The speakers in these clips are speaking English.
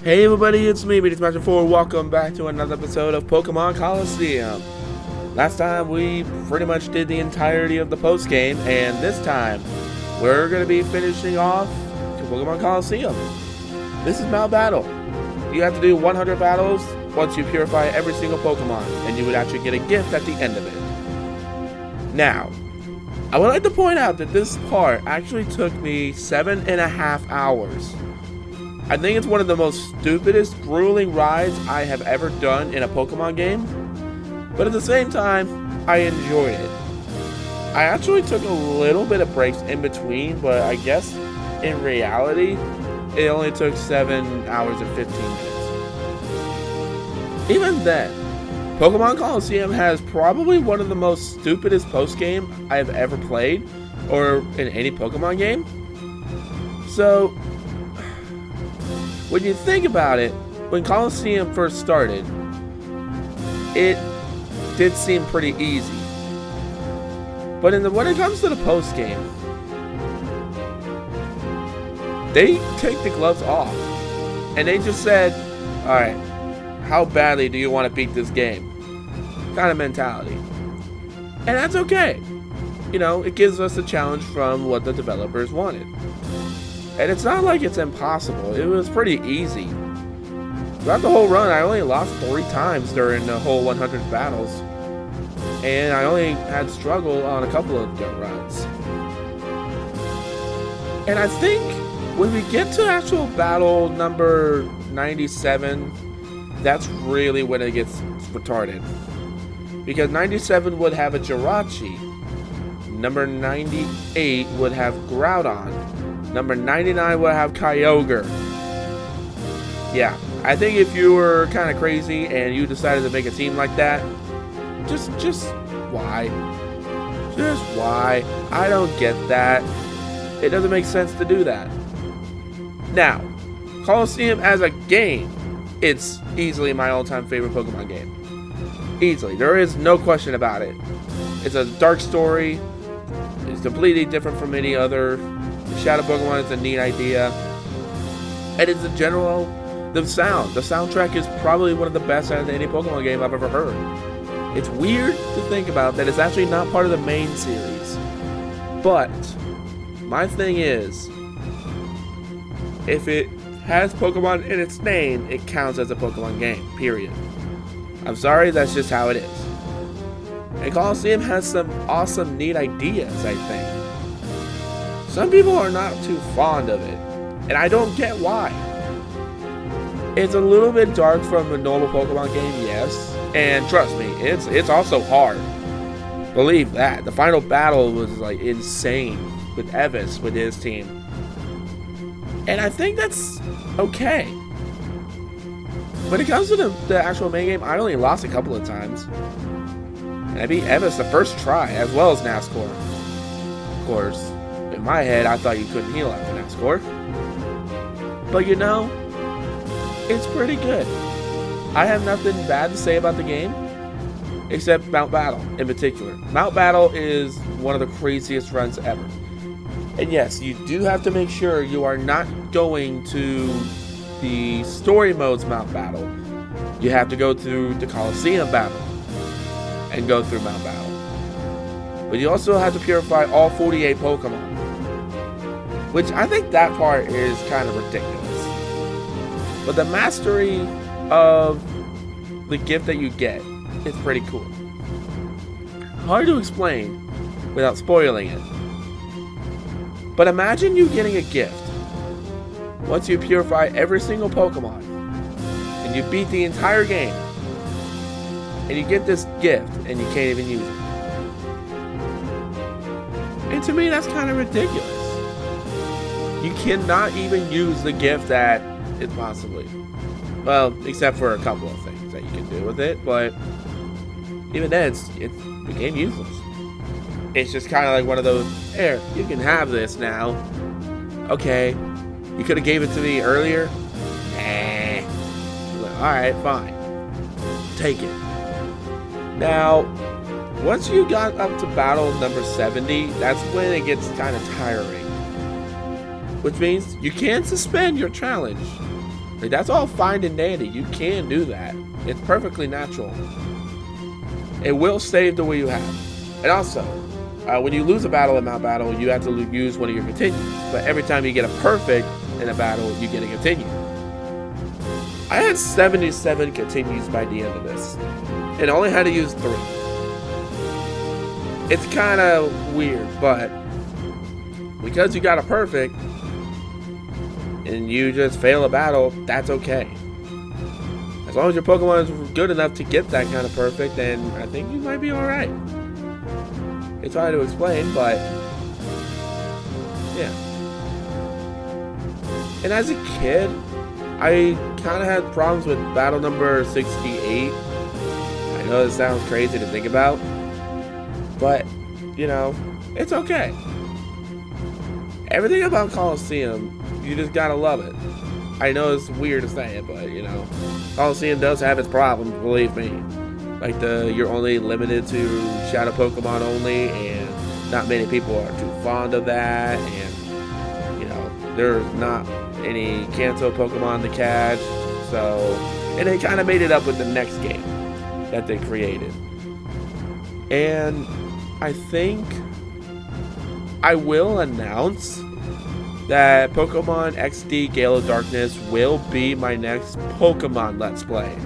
Hey everybody, it's me, BeatSmasher4. Welcome back to another episode of Pokemon Colosseum. Last time we pretty much did the entirety of the post game, and this time we're going to be finishing off to Pokemon Colosseum. This is Mount Battle. You have to do 100 battles once you purify every single Pokemon, and you would actually get a gift at the end of it. Now, I would like to point out that this part actually took me 7.5 hours. I think it's one of the most stupidest, grueling rides I have ever done in a Pokemon game, but at the same time, I enjoyed it. I actually took a little bit of breaks in between, but I guess in reality, it only took 7 hours and 15 minutes. Even then, Pokemon Colosseum has probably one of the most stupidest post-game I have ever played, or in any Pokemon game. So, when you think about it, when Colosseum first started, it did seem pretty easy. But when it comes to the post game, they take the gloves off and they just said, alright, how badly do you want to beat this game? Kind of mentality. And that's okay. You know, it gives us a challenge from what the developers wanted. And it's not like it's impossible. It was pretty easy. Throughout the whole run, I only lost 3 times during the whole 100 battles. And I only had struggle on a couple of the runs. And I think when we get to actual battle number 97, that's really when it gets retarded. Because 97 would have a Jirachi. Number 98 would have Groudon. Number 99 will have Kyogre. Yeah, I think if you were kind of crazy and you decided to make a team like that, just why? Just why? I don't get that. It doesn't make sense to do that. Now, Colosseum as a game, it's easily my all-time favorite Pokemon game. Easily. There is no question about it. It's a dark story. It's completely different from any other. Shadow Pokemon is a neat idea, and it's in general, the soundtrack is probably one of the best out of any Pokemon game I've ever heard. It's weird to think about that it's actually not part of the main series, but my thing is, if it has Pokemon in its name, it counts as a Pokemon game, period. I'm sorry, that's just how it is. And Colosseum has some awesome, neat ideas, I think. Some people are not too fond of it, and I don't get why. It's a little bit dark from a normal Pokemon game, yes, and trust me, it's also hard. Believe that. The final battle was like insane with Evis with his team, and I think that's okay. When it comes to the actual main game, I only lost a couple of times, and I beat Evis the first try, as well as Nascore, of course. In my head, I thought you couldn't heal after that score. But you know, it's pretty good. I have nothing bad to say about the game, except Mount Battle in particular. Mount Battle is one of the craziest runs ever. And yes, you do have to make sure you are not going to the story mode's Mount Battle. You have to go through the Colosseum battle and go through Mount Battle. But you also have to purify all 48 Pokemon. Which I think that part is kind of ridiculous. But the mastery of the gift that you get is pretty cool. Hard to explain without spoiling it. But imagine you getting a gift once you purify every single Pokemon and you beat the entire game and you get this gift and you can't even use it. And to me, that's kind of ridiculous. You cannot even use the gift that it possibly, well, except for a couple of things that you can do with it, but even then, it became useless. It's just kind of like one of those, here, you can have this now. Okay, you could have gave it to me earlier. Nah. Like, alright, fine. Take it. Now, once you got up to battle number 70, that's when it gets kind of tiring. Which means you can suspend your challenge. Like, that's all fine and dandy. You can do that. It's perfectly natural. It will save the way you have. And also, when you lose a battle in Mount Battle, you have to use one of your continues. But every time you get a perfect in a battle, you get a continue. I had 77 continues by the end of this, and only had to use 3. It's kind of weird, but because you got a perfect and you just fail a battle, that's okay. As long as your Pokemon is good enough to get that kind of perfect, then I think you might be alright. It's hard to explain, but yeah. And as a kid, I kind of had problems with battle number 68. I know this sounds crazy to think about, but, you know, it's okay. Everything about Colosseum, you just gotta love it. I know it's weird to say it, but, you know, Colosseum does have its problems, believe me. Like you're only limited to Shadow Pokemon only, and not many people are too fond of that, and, you know, there's not any Kanto Pokemon to catch, so, and they kind of made it up with the next game that they created. And I think I will announce that Pokemon XD Gale of Darkness will be my next Pokemon Let's Play.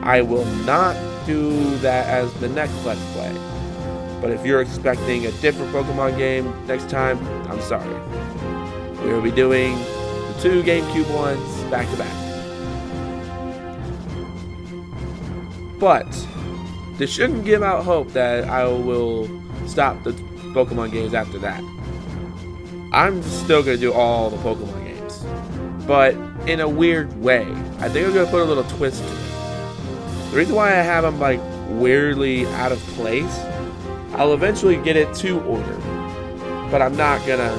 I will not do that as the next Let's Play. But if you're expecting a different Pokemon game next time, I'm sorry. We will be doing the 2 GameCube ones back to back. But this shouldn't give out hope that I will stop the Pokemon games after that. I'm still going to do all the Pokemon games, but in a weird way. I think I'm going to put a little twist to it. The reason why I have them like weirdly out of place, I'll eventually get it to order, but I'm not going to,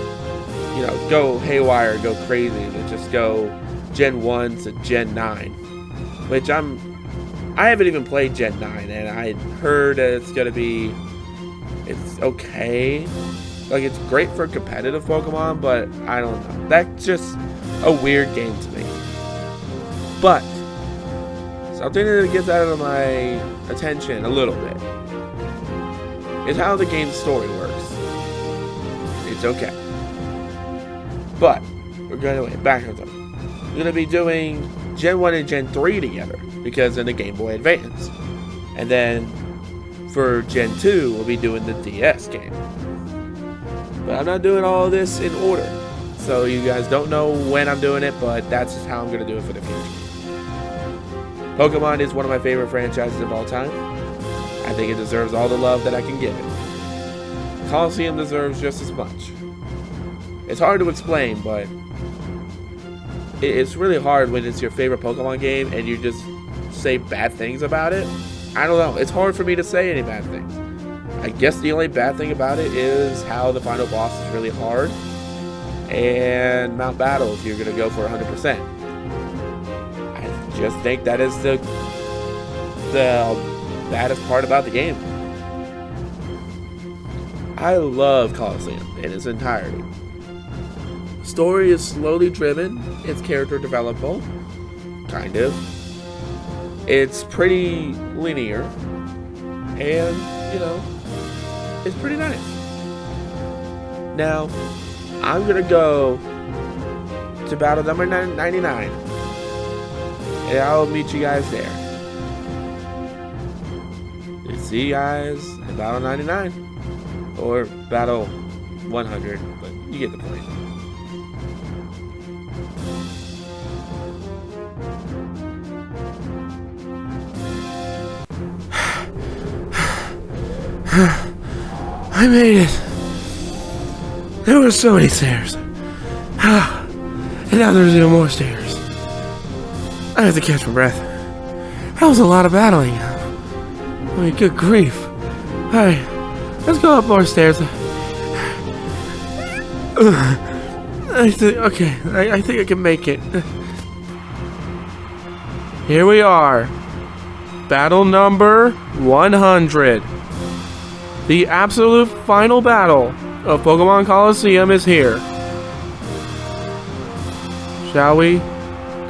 you know, go haywire, go crazy, and just go Gen 1 to Gen 9, which I haven't even played Gen 9, and I heard that it's okay. Like, it's great for competitive Pokemon, but I don't know. That's just a weird game to me. But something that gets out of my attention a little bit is how the game's story works. It's okay. But we're going to back on something. We're going to be doing Gen 1 and Gen 3 together because in the Game Boy Advance. And then for Gen 2, we'll be doing the DS game. But I'm not doing all of this in order. So you guys don't know when I'm doing it, but that's just how I'm going to do it for the future. Pokemon is one of my favorite franchises of all time. I think it deserves all the love that I can give it. Colosseum deserves just as much. It's hard to explain, but it's really hard when it's your favorite Pokemon game and you just say bad things about it. I don't know. It's hard for me to say any bad things. I guess the only bad thing about it is how the final boss is really hard. And Mount Battle, if you're going to go for 100%. I just think that is the baddest part about the game. I love Colosseum in its entirety. The story is slowly driven. It's character developable. Kind of. It's pretty linear. And, you know, it's pretty nice. Now, I'm going to go to battle number 99. And I'll meet you guys there. See you guys in battle 99. Or battle 100. But you get the point. I made it. There were so many stairs. And now there's even more stairs. I have to catch my breath. That was a lot of battling. I mean, good grief. Alright, let's go up more stairs. I think I can make it. Here we are. Battle number 100. The absolute final battle of Pokemon Colosseum is here. Shall we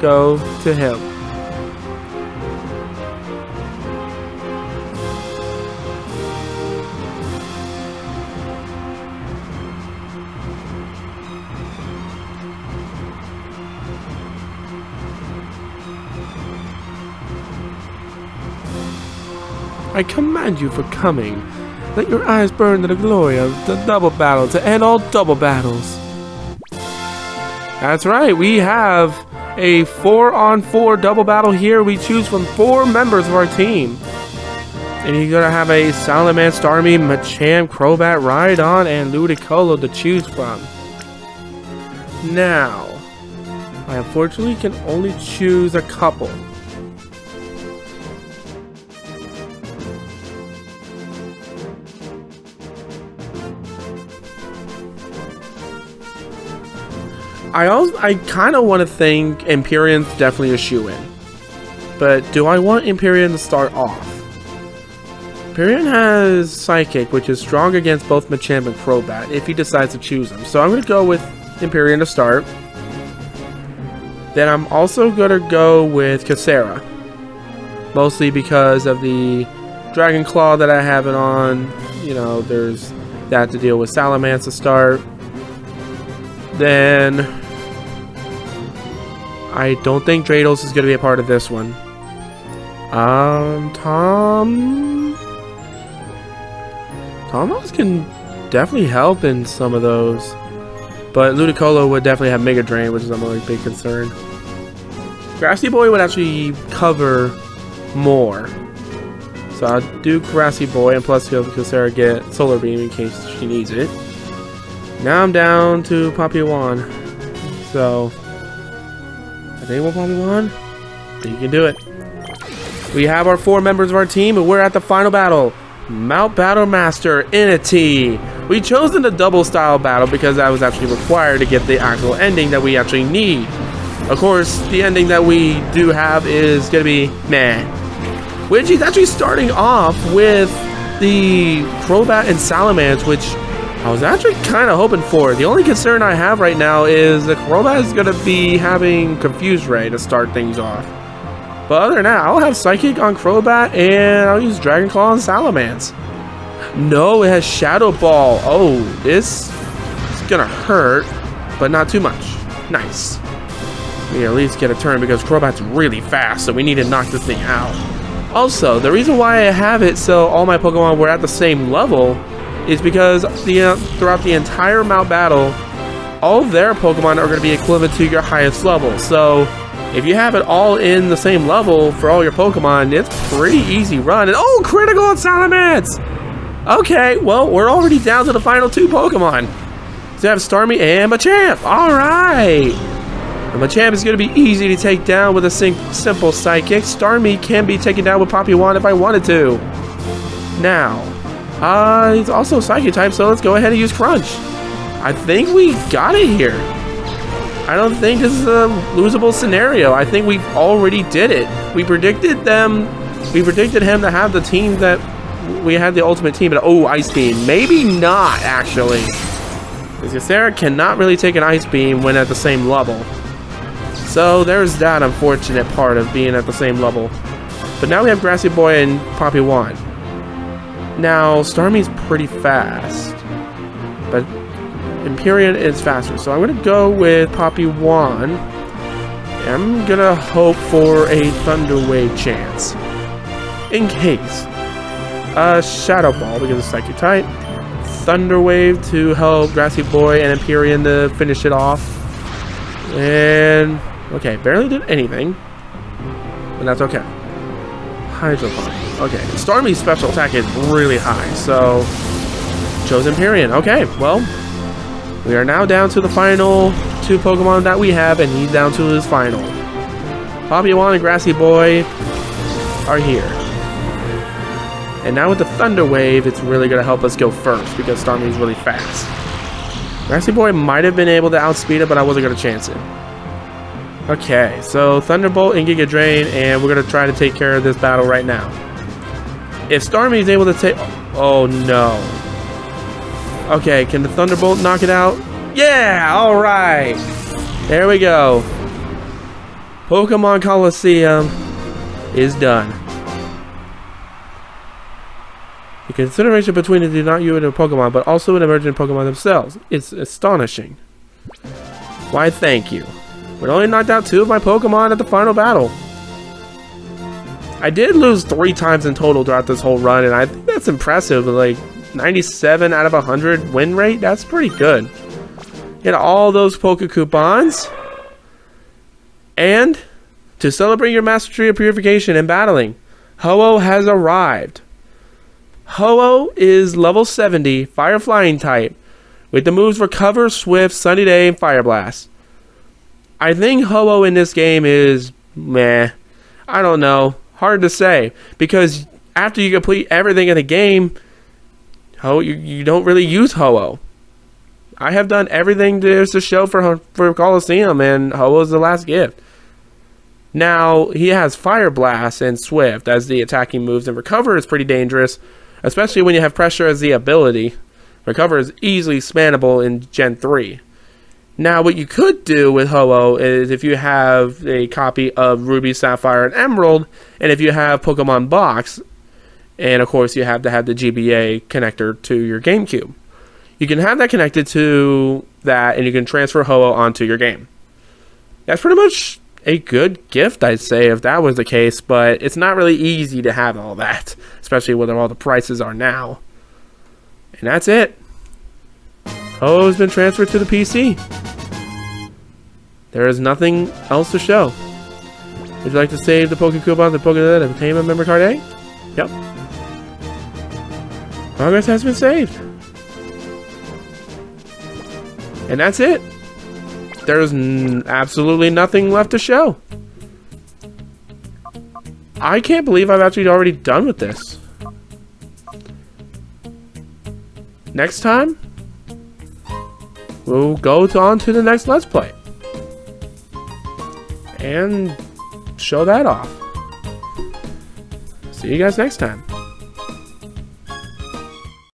go to him. I command you for coming. Let your eyes burn to the glory of the double battle to end all double battles. That's right, we have a 4-on-4 double battle here. We choose from 4 members of our team. And you're gonna have a Salamence, Starmie, Machamp, Crobat, Rhydon, and Ludicolo to choose from. Now, I unfortunately can only choose a couple. I kind of want to think Empyrean's definitely a shoo-in. But do I want Empyrean to start off? Empyrean has Psychic, which is strong against both Machamp and Crobat, if he decides to choose them. So I'm going to go with Empyrean to start. Then I'm also going to go with Cassera. Mostly because of the Dragon Claw that I have it on. You know, there's that to deal with Salamence to start. Then I don't think Drados is going to be a part of this one. Tomos can definitely help in some of those. But Ludicolo would definitely have Mega Drain, which is a really big concern. Grassy Boy would actually cover more. So I'll do Grassy Boy, and plus Cassera get Solar Beam in case she needs it. Now I'm down to Papillon. So I think we'll Papillon. You can do it. We have our 4 members of our team, and we're at the final battle. Mount Battle Master Entity. We chose in the double style battle because that was actually required to get the actual ending that we actually need. Of course, the ending that we do have is gonna be meh. Which he's actually starting off with the Crobat and Salamence, which I was actually kind of hoping for. The only concern I have right now is the Crobat is going to be having Confuse Ray to start things off. But other than that, I'll have Psychic on Crobat, and I'll use Dragon Claw on Salamence. No, it has Shadow Ball. Oh, this is going to hurt, but not too much. Nice. We at least get a turn because Crobat's really fast, so we need to knock this thing out. Also, the reason why I have it so all my Pokemon were at the same level is because throughout the entire Mount Battle, all of their Pokemon are going to be equivalent to your highest level. So if you have it all in the same level for all your Pokemon, it's pretty easy run. And oh, critical on Salamence! Okay, well, we're already down to the final 2 Pokemon. So you have Starmie and Machamp. Alright! Machamp is going to be easy to take down with a simple Psychic. Starmie can be taken down with Papillon if I wanted to. Now, he's also Psychic type, so let's go ahead and use Crunch. I think we got it here. I don't think this is a losable scenario. I think we've already did it. We predicted him to have the team that we had the ultimate team, but oh, Ice Beam. Maybe not, actually. Because Sarah cannot really take an Ice Beam when at the same level. So there's that unfortunate part of being at the same level. But now we have Grassy Boy and Papillon. Now, Starmie's pretty fast, but Empyrean is faster. So I'm going to go with Papillon. I'm going to hope for a Thunder Wave chance. In case. Shadow Ball because it's Psychic type. Thunder Wave to help Grassy Boy and Empyrean to finish it off. And, okay, barely did anything. But that's okay. Hydro Pump. Okay, Starmie's special attack is really high, so chose Empyrean. Okay, well, we are now down to the final 2 Pokemon that we have, and he's down to his final. Papillon and Grassy Boy are here. And now with the Thunder Wave, it's really going to help us go first, because Starmie's really fast. Grassy Boy might have been able to outspeed it, but I wasn't going to chance it. Okay, so Thunderbolt and Giga Drain, and we're going to try to take care of this battle right now. If Starmie is able to take... Oh, no. Okay, can the Thunderbolt knock it out? Yeah! Alright! There we go. Pokemon Colosseum is done. The consideration between it did not unit of Pokemon, but also an emergent Pokemon themselves. It's astonishing. Why, thank you. But only knocked out 2 of my Pokemon at the final battle. I did lose 3 times in total throughout this whole run, and I think that's impressive. Like, 97 out of 100 win rate, that's pretty good. Get all those Poke Coupons. And, to celebrate your mastery of purification and battling, Ho-Oh has arrived. Ho-Oh is level 70, Fire Flying type, with the moves Recover, Swift, Sunny Day, and Fire Blast. I think Ho-Oh in this game is meh. I don't know. Hard to say. Because after you complete everything in the game, you don't really use Ho-Oh. I have done everything there's to show for Colosseum, and Ho-Oh is the last gift. Now, he has Fire Blast and Swift as the attacking moves, and Recover is pretty dangerous, especially when you have Pressure as the ability. Recover is easily spannable in Gen 3. Now, what you could do with Ho-Oh is if you have a copy of Ruby, Sapphire, and Emerald, and if you have Pokemon Box, and of course you have to have the GBA connector to your GameCube. You can have that connected to that, and you can transfer Ho-Oh onto your game. That's pretty much a good gift, I'd say, if that was the case, but it's not really easy to have all that, especially with all the prices are now. And that's it. Ho-Oh's been transferred to the PC. There is nothing else to show. Would you like to save the Poke Coupon, the Pokédex, and obtain a member card A? Yep. Progress has been saved. And that's it. There's absolutely nothing left to show. I can't believe I've actually already done with this. Next time, we'll go on to the next Let's Play. And show that off. See you guys next time.